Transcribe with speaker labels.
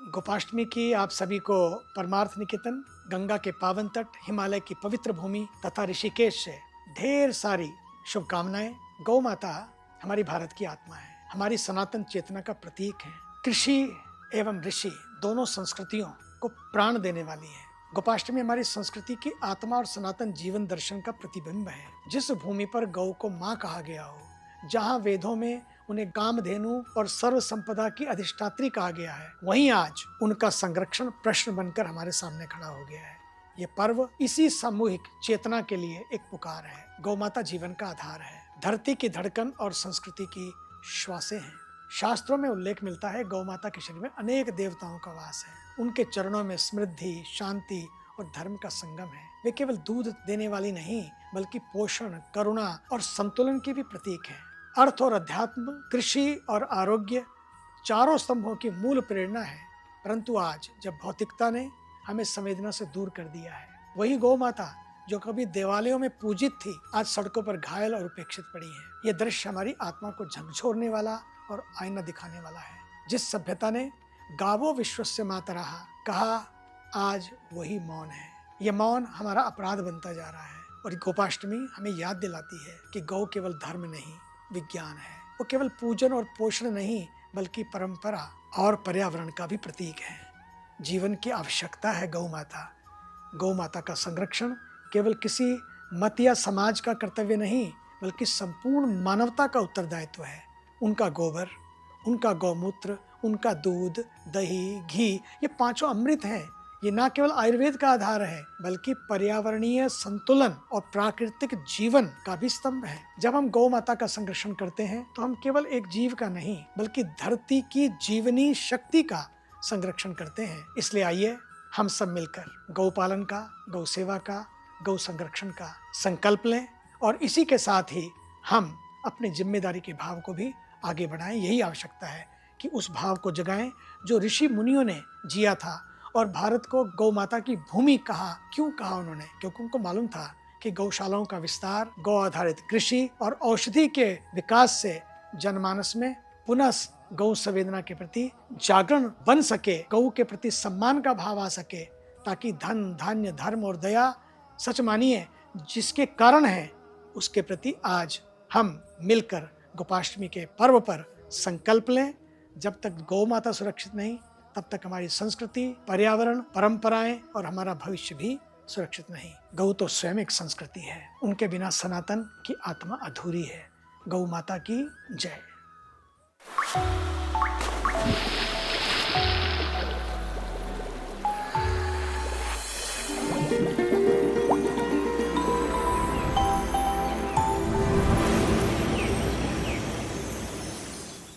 Speaker 1: गोपाष्टमी की आप सभी को परमार्थ निकेतन, गंगा के पावन तट, हिमालय की पवित्र भूमि तथा ऋषिकेश से ढेर सारी शुभकामनाएं। गौ माता हमारी भारत की आत्मा है, हमारी सनातन चेतना का प्रतीक है। कृषि एवं ऋषि दोनों संस्कृतियों को प्राण देने वाली है। गोपाष्टमी हमारी संस्कृति की आत्मा और सनातन जीवन दर्शन का प्रतिबिंब है। जिस भूमि पर गौ को माँ कहा गया हो, जहाँ वेदों में उन्हें कामधेनु और सर्व संपदा की अधिष्ठात्री कहा गया है, वहीं आज उनका संरक्षण प्रश्न बनकर हमारे सामने खड़ा हो गया है। ये पर्व इसी सामूहिक चेतना के लिए एक पुकार है। गौ माता जीवन का आधार है, धरती की धड़कन और संस्कृति की श्वासें हैं। शास्त्रों में उल्लेख मिलता है गौ माता के शरीर में अनेक देवताओं का वास है। उनके चरणों में समृद्धि, शांति और धर्म का संगम है। वे केवल दूध देने वाली नहीं, बल्कि पोषण, करुणा और संतुलन की भी प्रतीक है। अर्थ और अध्यात्म, कृषि और आरोग्य चारों स्तंभों की मूल प्रेरणा है। परंतु आज जब भौतिकता ने हमें संवेदना से दूर कर दिया है, वही गौ माता जो कभी देवालयों में पूजित थी, आज सड़कों पर घायल और उपेक्षित पड़ी है। यह दृश्य हमारी आत्मा को झकझोरने वाला और आईना दिखाने वाला है। जिस सभ्यता ने गावो विश्वस्य मातरः कहा, आज वही मौन है। यह मौन हमारा अपराध बनता जा रहा है। और गोपाष्टमी हमें याद दिलाती है कि गौ केवल धर्म नहीं, विज्ञान है। वो केवल पूजन और पोषण नहीं, बल्कि परंपरा और पर्यावरण का भी प्रतीक है। जीवन की आवश्यकता है गौ माता। गौ माता का संरक्षण केवल किसी मत या समाज का कर्तव्य नहीं, बल्कि संपूर्ण मानवता का उत्तरदायित्व है। उनका गोबर, उनका गौमूत्र, उनका दूध, दही, घी, ये पांचों अमृत हैं। ये न केवल आयुर्वेद का आधार है, बल्कि पर्यावरणीय संतुलन और प्राकृतिक जीवन का भी स्तंभ है। जब हम गौ माता का संरक्षण करते हैं, तो हम केवल एक जीव का नहीं, बल्कि धरती की जीवनी शक्ति का संरक्षण करते हैं। इसलिए आइए हम सब मिलकर गौ पालन का, गौ सेवा का, गौ संरक्षण का संकल्प लें और इसी के साथ ही हम अपनी जिम्मेदारी के भाव को भी आगे बढ़ाएं। यही आवश्यकता है कि उस भाव को जगाएं जो ऋषि मुनियों ने जिया था। और भारत को गौ माता की भूमि कहा, क्यों कहा उन्होंने? क्योंकि उनको मालूम था कि गौशालाओं का विस्तार, गौ आधारित कृषि और औषधि के विकास से जनमानस में पुनः गौ संवेदना के प्रति जागरण बन सके, गौ के प्रति सम्मान का भाव आ सके, ताकि धन, धान्य, धर्म और दया सच मानिए जिसके कारण है, उसके प्रति आज हम मिलकर गोपाष्टमी के पर्व पर संकल्प लें। जब तक गौ माता सुरक्षित नहीं, तब तक हमारी संस्कृति, पर्यावरण, परंपराएं और हमारा भविष्य भी सुरक्षित नहीं। गौ तो स्वयं एक संस्कृति है, उनके बिना सनातन की आत्मा अधूरी है। गौ माता की जय।